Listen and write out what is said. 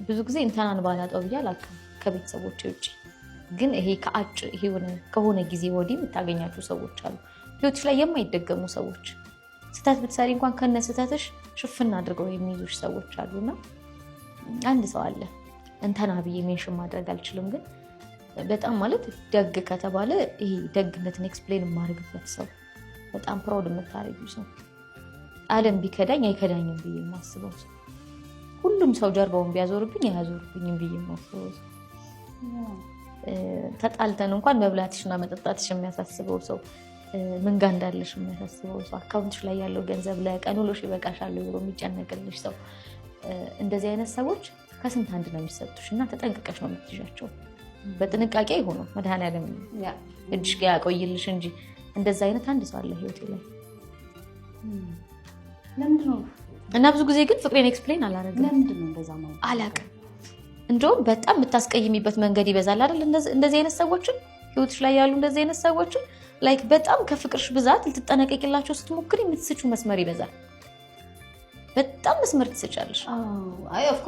ብዙ ጊዜ እንተናን ባላጣው ብዬ አላውቅም ከቤተሰቦቼ ውጪ። ግን ይሄ ከሆነ ጊዜ ወዲህ የምታገኛቸው ሰዎች አሉ ህይወትሽ ላይ የማይደገሙ ሰዎች። ስህተት ብትሰሪ እንኳን ከነ ስህተትሽ ሽፍን አድርገው የሚይዙሽ ሰዎች አሉና አንድ ሰው አለ እንተና ብዬ ሜንሽን ማድረግ አልችልም፣ ግን በጣም ማለት ደግ ከተባለ ይሄ ደግነትን ኤክስፕሌን የማደርግበት ሰው፣ በጣም ፕራውድ የምታደርጊው ሰው፣ ዓለም ቢከዳኝ አይከዳኝም ብዬ የማስበው ሰው፣ ሁሉም ሰው ጀርባውን ቢያዞርብኝ አያዞርብኝም ብዬ የማስበው ሰው፣ ተጣልተን እንኳን መብላትሽና መጠጣትሽ የሚያሳስበው ሰው፣ ምን ጋር እንዳለሽ የሚያሳስበው ሰው፣ አካውንትሽ ላይ ያለው ገንዘብ ለቀን ውሎሽ ይበቃሻል ብሎ የሚጨነቅልሽ ሰው። እንደዚህ አይነት ሰዎች ከስንት አንድ ነው የሚሰጡሽ እና ተጠንቅቀሽ ነው የምትይዣቸው። በጥንቃቄ ይሆኑ መድኃኒዓለም እጅሽ ጋር ያቆይልሽ እንጂ እንደዛ አይነት አንድ ሰው አለ ህይወቴ ላይ። ለምንድን ነው እና ብዙ ጊዜ ግን ፍቅሬን ኤክስፕሌን አላደርግም። ለምንድን ነው እንደዛ ማለት አላውቅም። እንደውም በጣም የምታስቀይሚበት መንገድ ይበዛል አይደል? እንደዚህ አይነት ሰዎችን ህይወትሽ ላይ ያሉ እንደዚህ አይነት ሰዎችን ላይክ በጣም ከፍቅርሽ ብዛት ልትጠነቀቂላቸው ስትሞክሪ የምትስቹ መስመር ይበዛል። በጣም መስመር ትስጫለሽ። አይ ኦፍ